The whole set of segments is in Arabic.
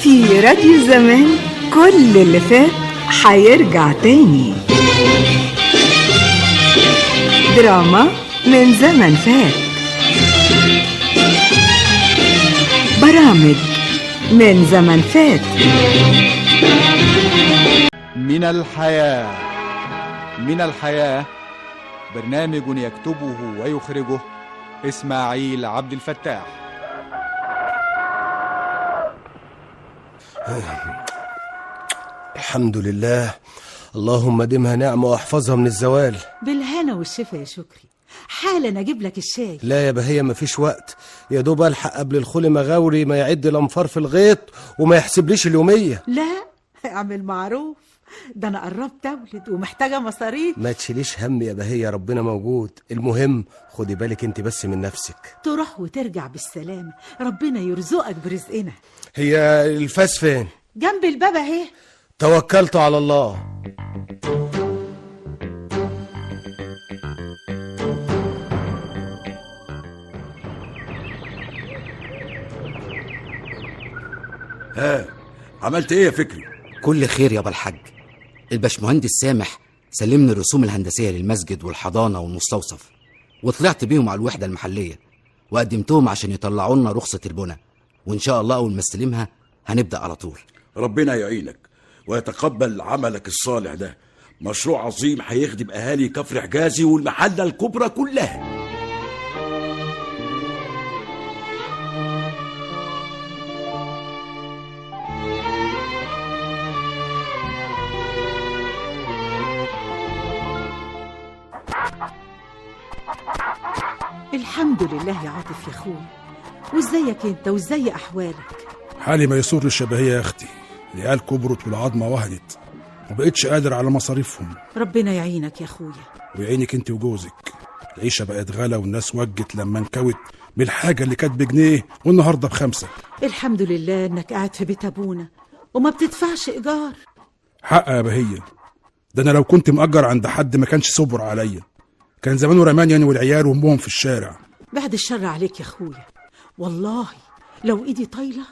في راديو زمان كل اللي فات حيرجع تاني. دراما من زمن فات، برامج من زمن فات. من الحياة برنامج يكتبه ويخرجه إسماعيل عبد الفتاح. الحمد لله، اللهم دمها نعمة واحفظها من الزوال. بالهنا والشفا يا شكري، حالا اجيب لك الشاي. لا يا بهية مفيش وقت، يا دوب الحق قبل الخولي مغاوري ما يعد الانفار في الغيط وما يحسبليش اليومية. لا اعمل معروف، ده انا قربت اولد ومحتاجة مصاريف. ما تشيليش هم يا بهية، ربنا موجود. المهم خدي بالك انت بس من نفسك. تروح وترجع بالسلامة، ربنا يرزقك برزقنا. هي الفاس فين؟ جنب الباب اهي. توكلت على الله. ها، عملت ايه يا فكري؟ كل خير يابا الحاج. الباشمهندس سامح سلمني الرسوم الهندسية للمسجد والحضانة والمستوصف، وطلعت بيهم على الوحدة المحلية وقدمتهم عشان يطلعوا لنا رخصة البناء، وإن شاء الله أول ما استلمها هنبدأ على طول. ربنا يعينك ويتقبل عملك الصالح ده. مشروع عظيم هيخدم أهالي كفر حجازي والمحلة الكبرى كلها. الحمد لله يا عاطف يا اخويا، وازيك انت وازاي احوالك؟ حالي ما يسرش يا بهية يا اختي، العيال كبرت والعظمه وهنت ومبقتش قادر على مصاريفهم. ربنا يعينك يا اخويا. ويعينك انت وجوزك. العيشه بقت غلا والناس وجت لما انكوت بالحاجه اللي كانت بجنيه والنهارده ب5. الحمد لله انك قاعد في بيت ابونا وما بتدفعش ايجار. حق يا بهية، ده انا لو كنت مأجر عند حد ما كانش صبر عليا، كان زمانه رماني انا والعيال وامهم في الشارع. بعد الشر عليك يا اخويا، والله لو ايدي طايله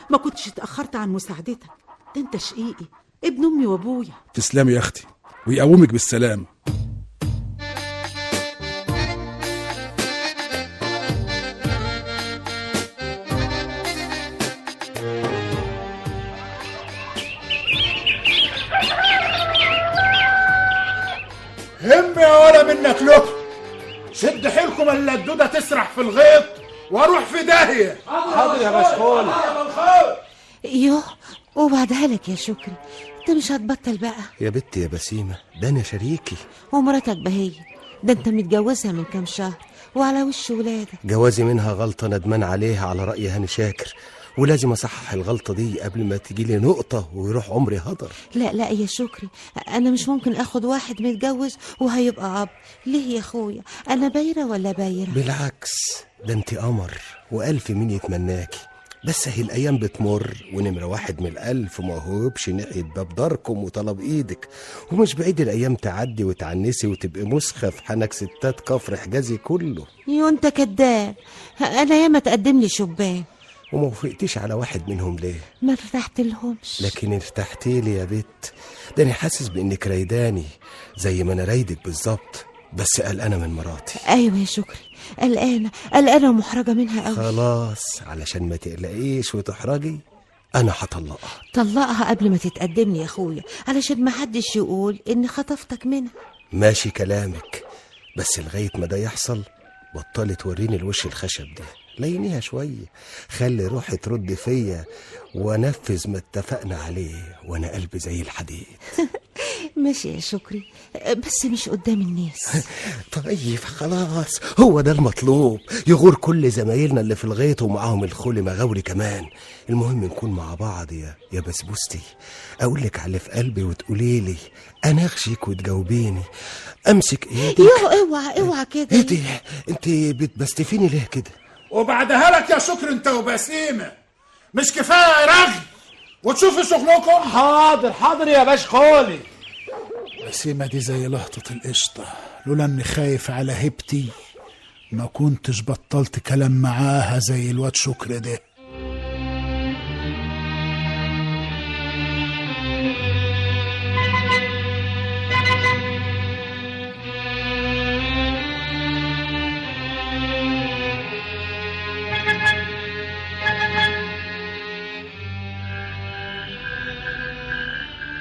ما كنتش اتاخرت عن مساعدتك. ده انت شقيقي، ابن امي وابويا. تسلمي يا اختي ويقومك بالسلامه. هم يا ولا منك له، شد حيلكم الا الدوده تسرح في الغيط واروح في داهيه. حاضر يا مشغول. يوه، وبعدها لك يا شكري، انت مش هتبطل بقى يا بنتي يا بسيمة، ده انا شريكي. ومراتك بهية، ده انت متجوزها من كام شهر وعلى وش ولادك. جوازي منها غلطة ندمان عليها على رأي هاني شاكر، ولازم اصحح الغلطة دي قبل ما تجيلي نقطة ويروح عمري هدر. لا يا شكري، انا مش ممكن اخد واحد متجوز وهيبقى اب. ليه يا اخويا، انا بايرة ولا بايرة؟ بالعكس، ده انت قمر والف مين يتمناكي. بس هي الايام بتمر ونمرة واحد من الالف ما هوبش ناحية باب داركم وطلب ايدك، ومش بعيد الايام تعدي وتعنسي وتبقي مسخة في حنك ستات كفر حجازي كله. يو انت كداب، انا ياما تقدم لي شبان وما وافقتيش على واحد منهم ليه؟ ما ارتحت لهمش. لكن ارتحتي لي يا بت، ده انا حاسس بانك رايداني زي ما انا رايدك بالظبط، بس قلقانه من مراتي. ايوه يا شكري، قلقانه ومحرجه منها قوي. خلاص، علشان ما تقلقيش وتحرجي انا هطلقها. طلقها قبل ما تتقدم لي يا اخويا، علشان ما حدش يقول ان خطفتك منها. ماشي كلامك، بس لغايه ما ده يحصل بطلي توريني الوش الخشب ده، لينيها شويه، خلي روحي ترد فيا وانفذ ما اتفقنا عليه، وانا قلبي زي الحديد. ماشي يا شكري، بس مش قدام الناس. طيب خلاص، هو ده المطلوب، يغور كل زمايلنا اللي في الغيط ومعاهم الخولي مغاوري كمان. المهم نكون مع بعض يا بسبوستي، اقول لك على اللي في قلبي وتقولي لي، انا اغشيك وتجاوبيني، امسك ايدك. اوعى كده. انت بتبستفيني ليه كده؟ وبعدها لك يا شكر انت وبسيمه، مش كفايه رغي وتشوفوا شغلكم؟ حاضر يا باش خولي. بسيمه دي زي لهطه القشطه، لولا اني خايف على هبتي ما كنتش بطلت كلام معاها زي الواد شكر ده.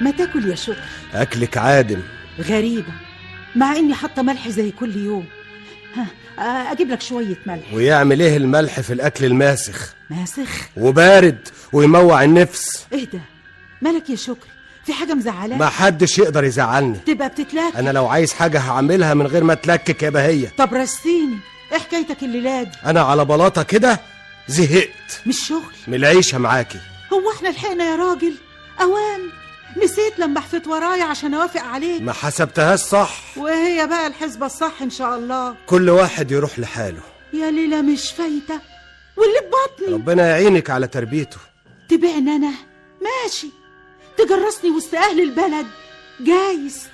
ما تاكل يا شكر. اكلك عادم. غريبة، مع اني حاطة ملح زي كل يوم. ها، اجيب لك شوية ملح. ويعمل ايه الملح في الاكل الماسخ؟ ماسخ وبارد ويموع النفس. ايه ده؟ مالك يا شكر؟ في حاجة مزعلاك؟ ما حدش يقدر يزعلني. تبقى بتتلاكك. انا لو عايز حاجة هعملها من غير ما اتلكك يا بهية. طب رستيني، ايه حكايتك الليلة دي؟ انا على بلاطة كده زهقت مش شغل من العيشة معاكي. هو احنا لحقنا يا راجل؟ اوان نسيت لما حفت ورايا عشان اوافق عليك. ما حسبتهاش صح. وهي بقى الحسبة الصح ان شاء الله. كل واحد يروح لحاله. يا ليلة مش فايتة واللي ببطني. ربنا يعينك على تربيته. تبيعني انا ماشي، تجرسني وسط اهل البلد جايز،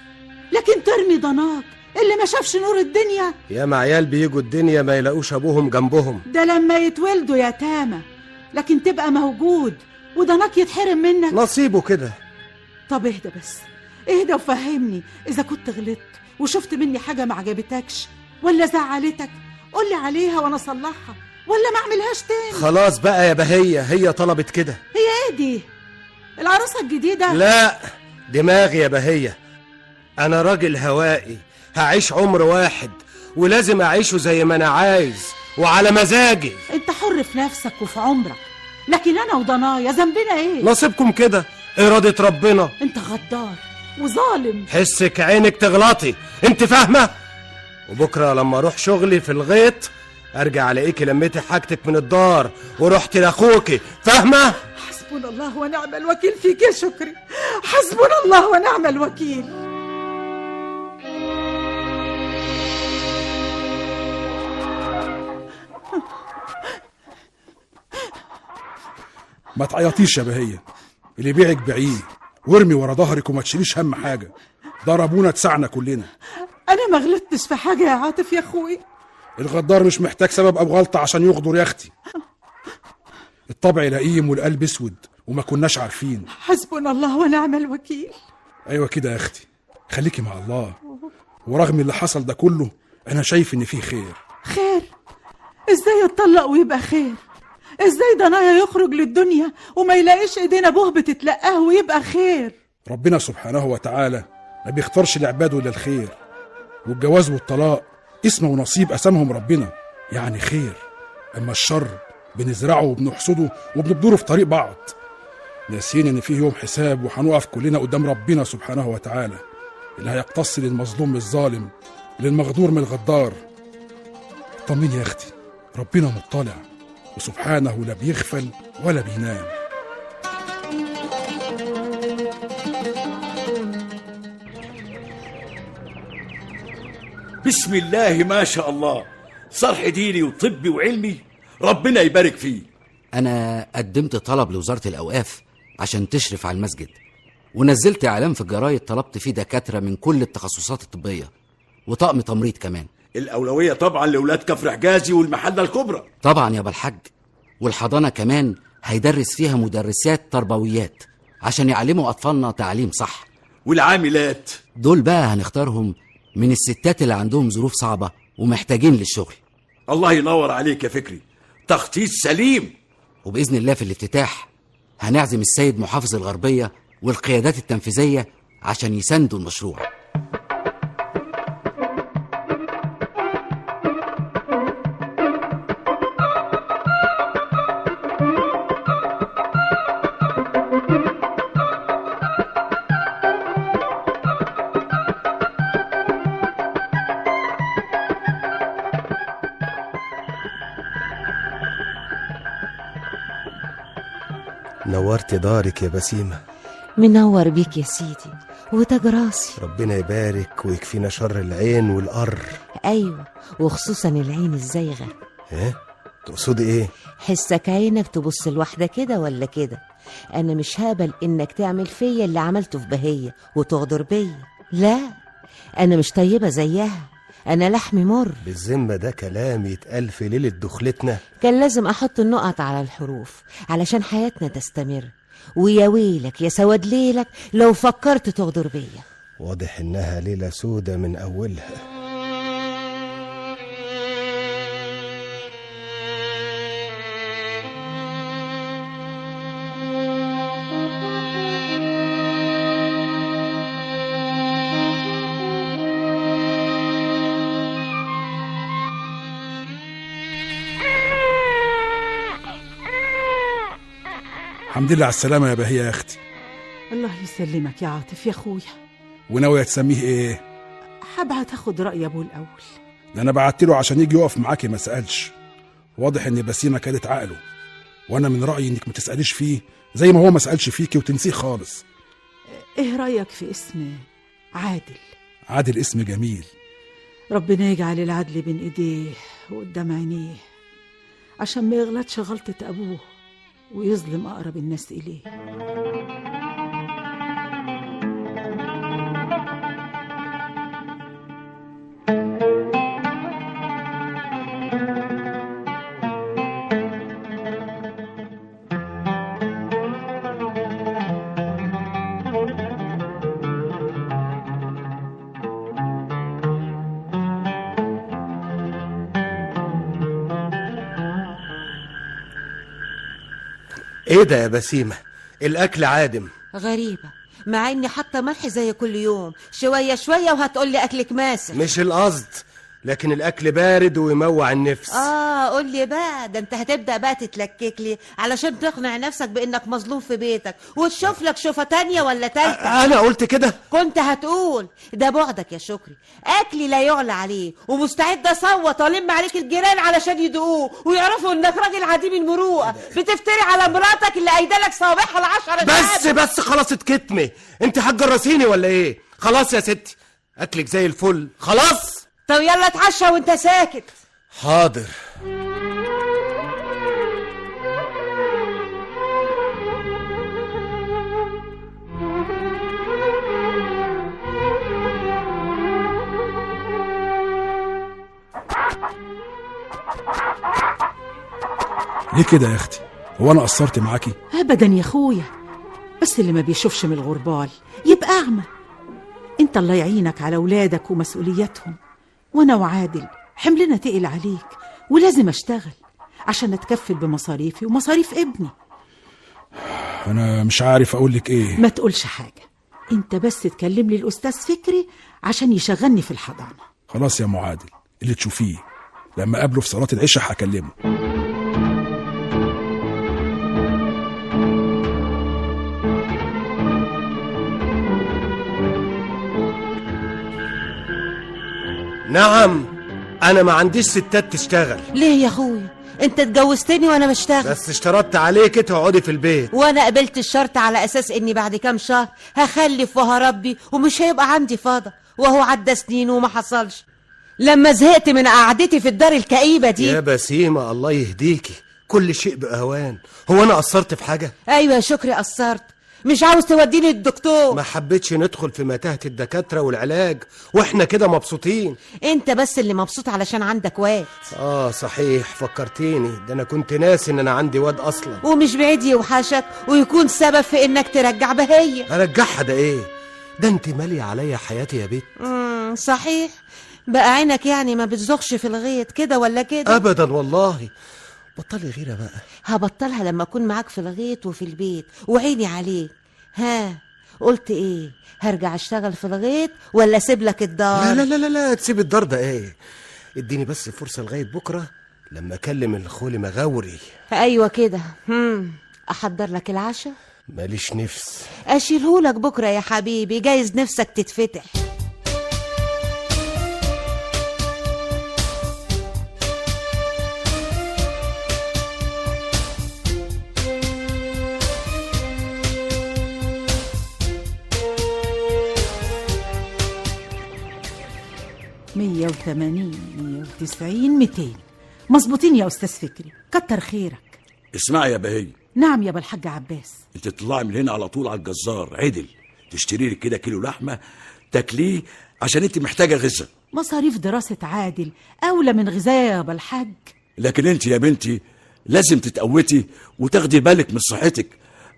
لكن ترمي ضناك اللي ما شافش نور الدنيا. يا عيال بيجوا الدنيا ما يلاقوش ابوهم جنبهم. ده لما يتولدوا يتامى، لكن تبقى موجود وضناك يتحرم منك. نصيبه كده. طب اهدى بس، اهدى وفهمني اذا كنت غلطت وشفت مني حاجة ما عجبتكش ولا زعلتك، قولي عليها وانا اصلحها ولا ما اعملهاش تاني. خلاص بقى يا بهية، هي طلبت كده. هي ايه دي؟ العروسة الجديدة؟ لا، دماغي يا بهية. انا راجل هوائي، هعيش عمر واحد ولازم اعيشه زي ما انا عايز وعلى مزاجي. انت حر في نفسك وفي عمرك، لكن انا وضنايا ذنبنا ايه؟ نصيبكم كده، إرادة ربنا. انت غدار وظالم. حسك عينك تغلطي، انت فاهمة؟ وبكرة لما اروح شغلي في الغيط ارجع الاقيكي لميتي حاجتك من الدار ورحتي لاخوكي، فاهمة؟ حسبنا الله ونعم الوكيل فيك يا شكري، حسبنا الله ونعم الوكيل. ما تعيطيش يا بهية، اللي بيعك بعيه وارمي ورا ظهرك وما تشيليش هم حاجة. ضربونا تسعنا كلنا. انا ما غلطتش في حاجة يا عاطف يا اخوي. الغدار مش محتاج سبب او غلطة عشان يغدر يا اختي. الطبع لئيم والقلب اسود وما كناش عارفين. حسبنا الله ونعم الوكيل. ايوه كده يا اختي، خليكي مع الله. ورغم اللي حصل ده كله انا شايف ان فيه خير. خير؟ ازاي يتطلق ويبقى خير؟ ازاي ضنايا يخرج للدنيا وما يلاقيش ايدين ابوه بتتلقاه ويبقى خير؟ ربنا سبحانه وتعالى ما بيختارش لعباده الا الخير، والجواز والطلاق اسمه ونصيب قسمهم ربنا، يعني خير. اما الشر بنزرعه وبنحصده وبنبدره في طريق بعض، ناسيين ان فيه يوم حساب وهنقف كلنا قدام ربنا سبحانه وتعالى، اللي هيقتص للمظلوم من الظالم، للمغدور من الغدار. طمني يا اختي، ربنا مطلع وسبحانه لا بيغفل ولا بينام. بسم الله ما شاء الله، صرح ديني وطبي وعلمي، ربنا يبارك فيه. أنا قدمت طلب لوزارة الأوقاف عشان تشرف على المسجد، ونزلت إعلان في الجرايد طلبت فيه دكاترة من كل التخصصات الطبية وطقم تمريض كمان. الأولوية طبعا لأولاد كفر حجازي والمحلة الكبرى. طبعا يا بالحاج، والحضانة كمان هيدرس فيها مدرسات تربويات عشان يعلموا أطفالنا تعليم صح. والعاملات دول بقى هنختارهم من الستات اللي عندهم ظروف صعبة ومحتاجين للشغل. الله ينور عليك يا فكري، تخطيط سليم. وبإذن الله في الافتتاح هنعزم السيد محافظ الغربية والقيادات التنفيذية عشان يساندوا المشروع. نورت دارك يا بسيمة. منور بيك يا سيدي وتاج راسي. ربنا يبارك ويكفينا شر العين والقر. ايوه، وخصوصا العين الزايغه. ايه تقصدي ايه؟ حسك عينك تبص لواحده كده ولا كده. انا مش هقبل انك تعمل فيا اللي عملته في بهية وتغدر بيا. لا، انا مش طيبه زيها، انا لحمي مر. بالذمة ده كلام يتقال في ليلة دخلتنا؟ كان لازم احط النقط على الحروف علشان حياتنا تستمر. ويا ويلك يا سواد ليلك لو فكرت تغدر بيا. واضح انها ليلة سودة من اولها. الحمد لله على السلامة يا بهية يا أختي. الله يسلمك يا عاطف يا اخويا. وناوية تسميه إيه؟ هبعت اخد رأي ابوه الاول. ده أنا بعتله عشان يجي يقف معاكي ما سألش. واضح إن بسيمة كانت عقله، وأنا من رأيي إنك ما تسأليش فيه زي ما هو ما سألش فيكي وتنسيه خالص. ايه رأيك في اسم عادل؟ عادل اسم جميل. ربنا يجعل العدل بين ايديه وقدام عينيه عشان ما يغلطش غلطة ابوه ويظلم اقرب الناس اليه. ايه ده يا بسيمة؟ الاكل عادم. غريبة، مع اني حاطه ملح زي كل يوم، شوية شوية وهتقولي اكلك ماسخ. مش القصد، لكن الاكل بارد ويموع النفس. قولي بقى، ده انت هتبدأ بقى تتلكك لي علشان تقنع نفسك بانك مظلوم في بيتك وتشوف لك شوفة تانية ولا تالتة. انا قلت كده؟ كنت هتقول ده بعدك يا شكري، اكلي لا يعلى عليه، ومستعد اصوت والم عليك الجيران علشان يدقوه ويعرفوا انك راجل عديم المروءه بتفتري على مراتك اللي قايدالك صوابعها العشرة. بس خلاص اتكتمي، انت هتجرسيني ولا ايه؟ خلاص يا ستي، اكلك زي الفل خلاص. طب يلا اتعشى وانت ساكت. حاضر. ليه كده يا أختي؟ هو أنا قصرت معاكي؟ ابدا يا اخويا، بس اللي ما بيشوفش من الغربال يبقى اعمى. انت الله يعينك على ولادك ومسؤولياتهم، وانا وعادل حملنا تقل عليك ولازم اشتغل عشان اتكفل بمصاريفي ومصاريف ابني. أنا مش عارف أقول لك إيه. ما تقولش حاجة، انت بس تكلم لي الأستاذ فكري عشان يشغلني في الحضانة. خلاص يا معادل، اللي تشوفيه لما قابله في صلاة العشاء هكلمه. نعم، انا ما عنديش ستات تشتغل. ليه يا اخويا؟ انت اتجوزتني وانا بشتغل، بس اشترطت عليك تقعدي في البيت، وانا قبلت الشرط على اساس اني بعد كام شهر هخلف وهربي ومش هيبقى عندي فاضة، وهو عدى سنين وما حصلش. لما زهقت من قعدتي في الدار الكئيبة دي. يا بسيمة الله يهديكي، كل شيء بأوان. هو انا قصرت في حاجة؟ ايوه يا شكري قصرت. مش عاوز توديني الدكتور؟ ما حبيتش ندخل في متاهة الدكاترة والعلاج واحنا كده مبسوطين. انت بس اللي مبسوط علشان عندك واد. صحيح فكرتيني، ده انا كنت ناسي ان انا عندي واد اصلا. ومش بعيد يوحشك ويكون سبب في انك ترجع بهية. ارجعها ده ايه؟ ده انت مالية عليا حياتي يا بيت. صحيح، بقى عينك يعني ما بتزغش في الغيط كده ولا كده؟ ابدا والله. بطلي غيرة بقى. هبطلها لما اكون معاك في الغيط وفي البيت وعيني عليك. قلت ايه؟ هرجع اشتغل في الغيط ولا اسيب لك الدار؟ لا لا لا لا, لا تسيب الدار ده ايه؟ اديني بس فرصة لغاية بكرة لما اكلم الخولي مغاوري. ايوه كده. احضر لك العشاء؟ ماليش نفس. اشيلهولك بكرة يا حبيبي، جايز نفسك تتفتح. مية 190 200 مظبوطين يا أستاذ فكري، كتر خيرك. اسمعي يا بهي. نعم يا بالحاج عباس. انت تطلعي من هنا على طول على الجزار عدل، تشتري لك كده كيلو لحمه تاكليه عشان انت محتاجه غذاء. مصاريف دراسة عادل أولى من غذاء الحاج. لكن انت يا بنتي لازم تتقوتي وتاخدي بالك من صحتك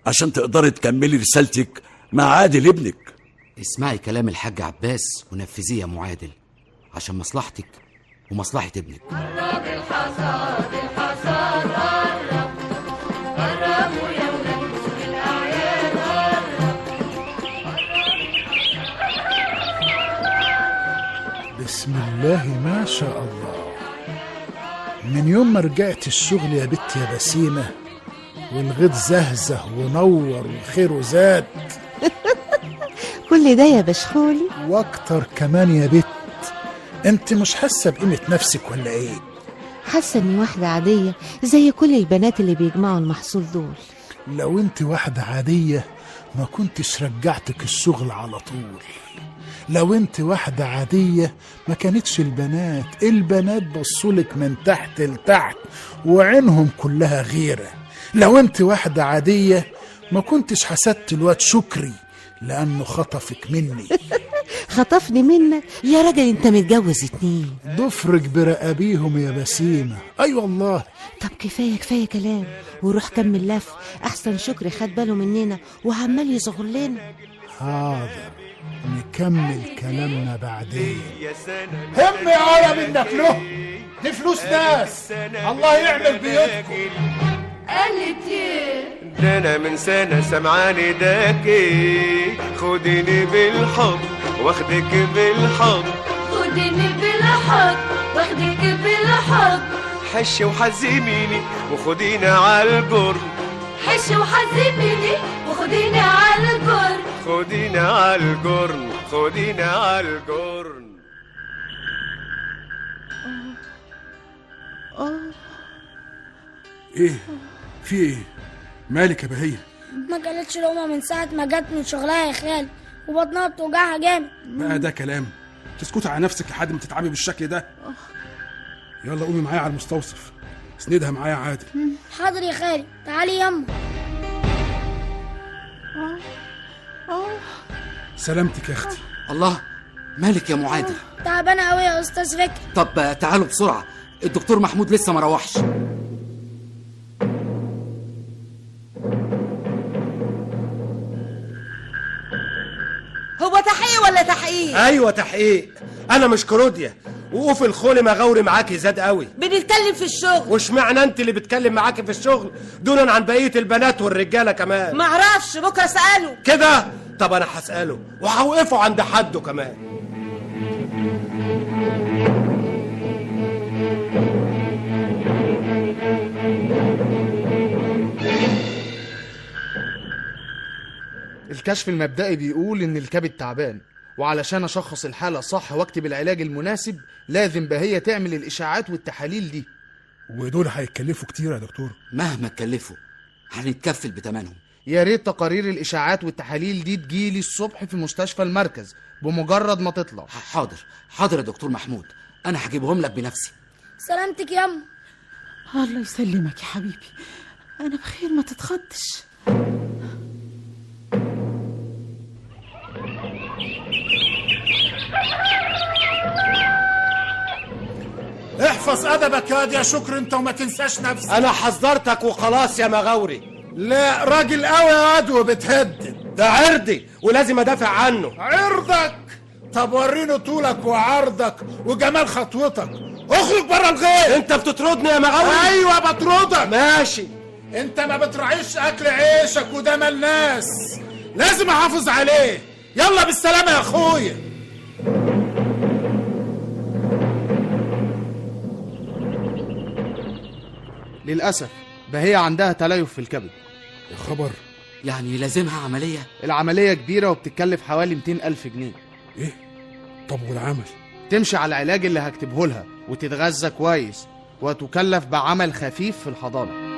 عشان تقدري تكملي رسالتك مع عادل ابنك. اسمعي كلام الحاج عباس ونفذيه يا ام عادل عشان مصلحتك ومصلحة ابنك. قرب الحصاد الحصاد قرب قرب ويا ولاد الأعياد قرب. بسم الله ما شاء الله. من يوم ما رجعت الشغل يا بت يا بسيمة والغيط زهزه ونور وخيره زاد. كل ده يا بشخولي؟ واكتر كمان يا بت. انت مش حاسه بقيمه نفسك ولا ايه؟ حاسه اني واحده عاديه زي كل البنات اللي بيجمعوا المحصول دول. لو انت واحده عاديه ما كنتش رجعتك الشغل على طول. لو انت واحده عاديه ما كانتش البنات بصولك من تحت لتحت وعينهم كلها غيره. لو انت واحده عاديه ما كنتش حسدت الواد شكري لانه خطفك مني. خطفني منك يا راجل؟ انت متجوز 2. ضفرك برقابيهم يا بسيمة. اي والله. طب كفاية كلام وروح كمل لف، احسن شكري خد باله مننا وعمال يصغر لنا. حاضر نكمل كلامنا بعدين. هم يا عالم انك له دي فلوس ناس الله يعمل بيدكم. قالت ايه؟ ده انا من سنة سمعاني داكي خديني بالحضن واخدك بالحضن خديني بالحضن واخدك بالحضن حش وحزميني وخدينا عالجرن حش وحزميني وخدينا عالجرن خدينا عالجرن خدينا عالجرن. ايه في ايه؟ مالك يا بهية؟ ما كلتش لقمة من ساعة ما جت من شغلها يا خال وبطنها بتوجعها جامد. بقى ده كلام؟ تسكتي على نفسك لحد ما تتعبي بالشكل ده. يلا قومي معايا على المستوصف اسندها معايا عادل. حاضر يا خالي. تعالي يما. سلامتك يا اختي. الله، مالك يا ام عادل؟ تعبانة قوي يا استاذ فكري. طب تعالوا بسرعة، الدكتور محمود لسه ما روحش. هو تحقيق ولا تحقيق؟ ايوه تحقيق. انا مش كروديا. وقوف الخولي مغاوري معاكي زاد قوي. بنتكلم في الشغل. واشمعنى انت اللي بتكلم معاكي في الشغل دونا عن بقيه البنات والرجاله كمان؟ معرفش، بكره اساله كده. طب انا هساله وهوقفه عند حده كمان. الكشف المبدئي بيقول ان الكبد تعبان، وعلشان اشخص الحالة صح واكتب العلاج المناسب لازم بهية تعمل الاشاعات والتحاليل دي. ودول هيتكلفوا كتير يا دكتور؟ مهما اتكلفوا هنتكفل بتمنهم. يا ريت تقارير الاشاعات والتحاليل دي تجيلي الصبح في مستشفى المركز بمجرد ما تطلع. حاضر يا دكتور محمود، انا هجيبهم لك بنفسي. سلامتك يما. الله يسلمك يا حبيبي، انا بخير ما تتخضش. احفظ ادبك يا شكر انت وما تنساش نفسك. انا حذرتك وخلاص يا مغاوري. لا راجل قوي يا واد وبتهدد. ده عرضي ولازم ادافع عنه. عرضك؟ طب وريني طولك وعرضك وجمال خطوتك. اخرج بره الغيط. انت بتطردني يا مغاوري؟ ايوه بطردك. ماشي. انت ما بتراعيش اكل عيشك وده مال الناس، لازم احافظ عليه. يلا بالسلامه يا اخويا. للأسف بهية عندها تليف في الكبد. يا خبر. يعني لازمها عملية؟ العملية كبيرة وبتتكلف حوالي 200,000 جنيه. ايه؟ طب والعمل؟ تمشي على العلاج اللي هكتبه لها وتتغذى كويس وتكلف بعمل خفيف في الحضانة.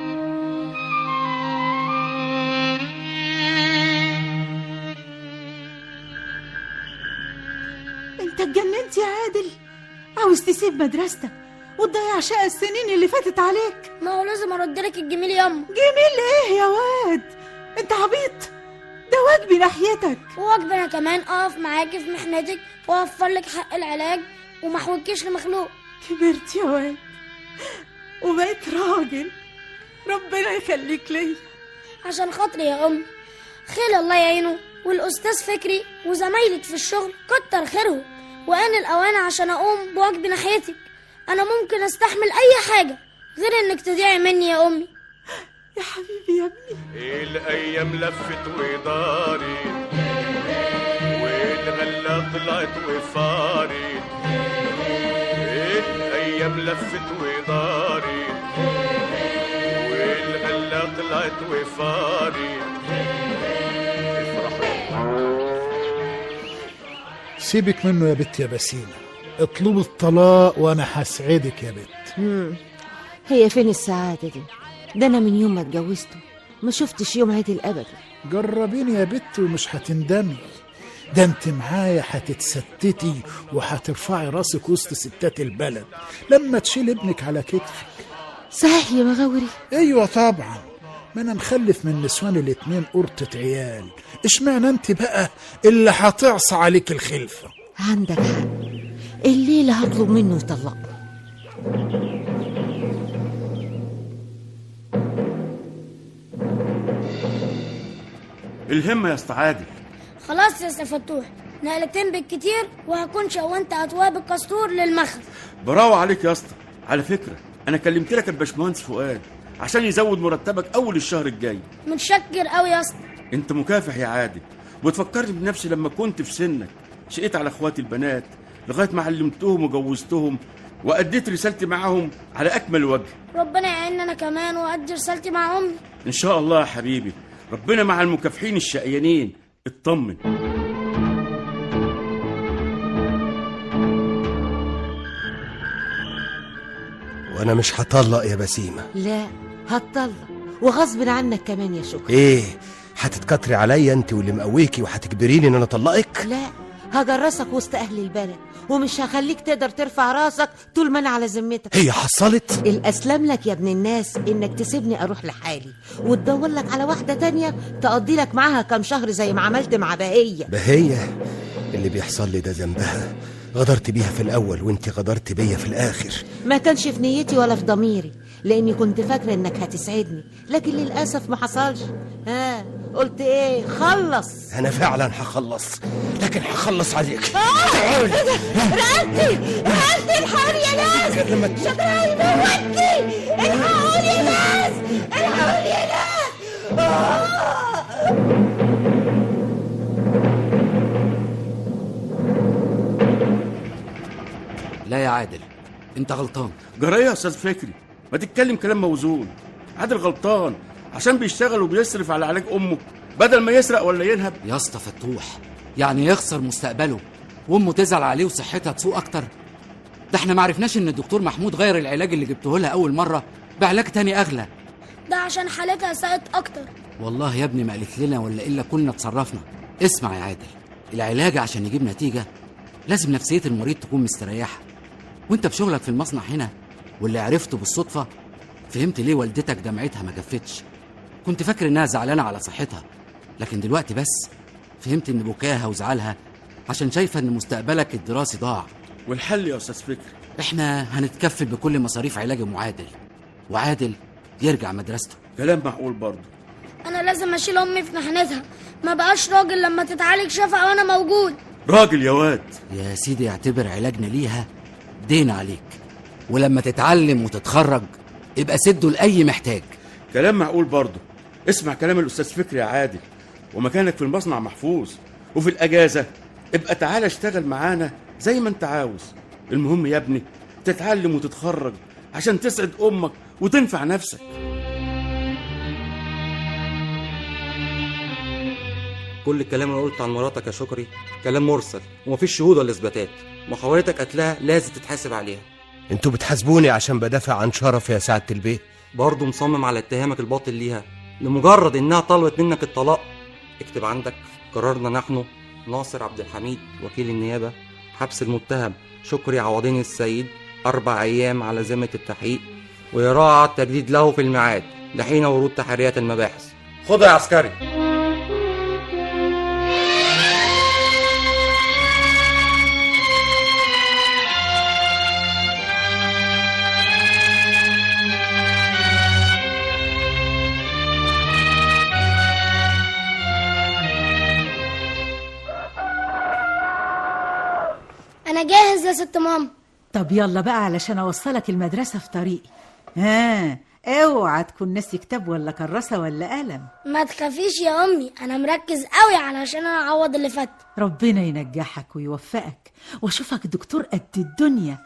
انت اتجننت يا عادل؟ عاوز تسيب مدرستك وتضيع شقى السنين اللي فاتت عليك؟ ما هو لازم ارد لك الجميل ياما. جميل ايه يا واد؟ انت عبيط، ده واجبي ناحيتك. وواجبي انا كمان اقف معاكي في محنتك واوفر لك حق العلاج وما حوكيش لمخلوق. كبرت يا واد وبقيت راجل، ربنا يخليك ليا. عشان خاطري يا أمي، خيل الله يعينه والأستاذ فكري وزمايلك في الشغل كتر خيرهم، وآن الأوان عشان أقوم بواجبي ناحيتك. أنا ممكن أستحمل أي حاجة غير إنك تضيعي مني يا أمي. يا حبيبي يا ابني. الأيام لفت ودارت والغلة طلعت وفارت، الأيام لفت ودارت والغلة طلعت وفارت. سيبك منه يا بت يا بسيمة، اطلب الطلاق وانا هسعدك يا بت. هي فين السعادة دي؟ ده أنا من يوم ما اتجوزته ما شفتش يوم عدل أبدا. جربيني يا بت ومش هتندمي، ده انت معايا هتتستتي وهترفعي راسك وسط ستات البلد لما تشيل ابنك على كتفك. صحيح يا مغاوري؟ ايوه طبعا، ما انا مخلف من نسوان الاتنين قرطة عيال، اشمعنى انت بقى اللي هتعصى عليك الخلفة؟ عندك حق، الليلة هطلب منه يطلقني. الهمة يا اسطى عادل. خلاص يا أستاذ فتوح، نقلتين بالكتير وهكون شونت أتواب الكستور للمخز. براوة عليك يا اسطى. على فكرة أنا كلمت لك الباشمهندس فؤاد عشان يزود مرتبك أول الشهر الجاي. متشكر قوي يا اسطى. أنت مكافح يا عادل، وتفكرني بنفسي لما كنت في سنك، شقيت على اخواتي البنات لغاية ما علمتهم وجوزتهم وأديت رسالتي معاهم على أكمل وجه. ربنا يعيننا أنا كمان وأدي رسالتي مع أمي. إن شاء الله يا حبيبي، ربنا مع المكافحين الشقيانين. اطمن. وانا مش هطلق يا بسيمة. لا هتطلق، وغصب عنك كمان يا شكري. ايه، هتتكتري عليا انت واللي مقويكي وهتجبريني ان انا اطلقك؟ لا، هجرسك وسط اهل البلد ومش هخليك تقدر ترفع راسك طول ما انا على ذمتك. هي حصلت؟ الاسلم لك يا ابن الناس انك تسيبني اروح لحالي وتدور لك على واحده تانية تقضي لك معاها كام شهر زي ما عملت مع بهية. بهية اللي بيحصل لي ده ذنبها، غدرت بيها في الاول وانت غدرت بيا في الاخر. ما كانش في نيتي ولا في ضميري، لاني كنت فاكره انك هتسعدني، لكن للاسف ما حصلش. ها قلت ايه؟ خلص. انا فعلا هخلص، لكن هخلص عليك. رقبتي الحقوني يا ناس، شكرا هيموتني، الحقوني يا ناس، الحقوني يا ناس. لا يا عادل، انت غلطان. جرايه يا استاذ فكري، ما تتكلم كلام موزون. عادل غلطان عشان بيشتغل وبيصرف على علاج امه بدل ما يسرق ولا ينهب. يا اسطى فتوح، يعني يخسر مستقبله وامه تزعل عليه وصحتها تسوء اكتر؟ ده احنا ما عرفناش ان الدكتور محمود غير العلاج اللي جبته لها اول مره بعلاج تاني اغلى. ده عشان حالتها ساءت أكتر. والله يا ابني ما قالت لنا ولا الا كلنا اتصرفنا. اسمع يا عادل، العلاج عشان يجيب نتيجه لازم نفسيه المريض تكون مستريحه. وانت بشغلك في المصنع هنا واللي عرفته بالصدفه فهمت ليه والدتك دمعتها ما جفتش. كنت فاكر انها زعلانه على صحتها، لكن دلوقتي بس فهمت ان بكاها وزعلها عشان شايفه ان مستقبلك الدراسي ضاع. والحل يا استاذ فكري؟ احنا هنتكفل بكل مصاريف علاج ام عادل، وعادل يرجع مدرسته. كلام معقول برضه. أنا لازم أشيل أمي في محنتها، ما بقاش راجل لما تتعالج شفقة وأنا موجود. راجل يا واد. يا سيدي اعتبر علاجنا ليها دين عليك، ولما تتعلم وتتخرج ابقى سده لأي محتاج. كلام معقول برضه. اسمع كلام الأستاذ فكري يا عادل، ومكانك في المصنع محفوظ، وفي الأجازة ابقى تعالى اشتغل معانا زي ما انت عاوز. المهم يا ابني تتعلم وتتخرج عشان تسعد أمك وتنفع نفسك. كل الكلام اللي قلته عن مراتك يا شكري كلام مرسل ومفيش شهود ولا اثباتات. محاولتك قتلها لازم تتحاسب عليها. انتوا بتحاسبوني عشان بدافع عن شرف يا سعادة البيه؟ برضه مصمم على اتهامك الباطل ليها لمجرد انها طلبت منك الطلاق. اكتب عندك قررنا نحن ناصر عبد الحميد وكيل النيابة حبس المتهم شكري عوضين السيد 4 أيام على ذمة التحقيق، ويراعى التجديد له في الميعاد لحين ورود تحريات المباحث. خدها يا عسكري. جاهز يا ست ماما. طب يلا بقى علشان اوصلك المدرسة في طريقي. اوعى تكون ناسي كتاب ولا كراسة ولا قلم. ما تخافيش يا امي، انا مركز قوي علشان انا اعوض اللي فات. ربنا ينجحك ويوفقك واشوفك دكتور قد الدنيا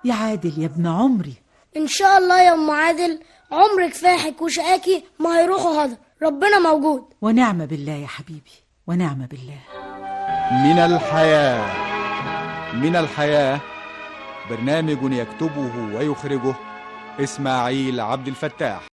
يا عادل يا ابن عمري. ان شاء الله يا ام عادل، عمرك فاحك وشقاكي ما هيروحوا هدر، ربنا موجود. ونعم بالله يا حبيبي، ونعم بالله. من الحياة برنامج يكتبه ويخرجه إسماعيل عبد الفتاح.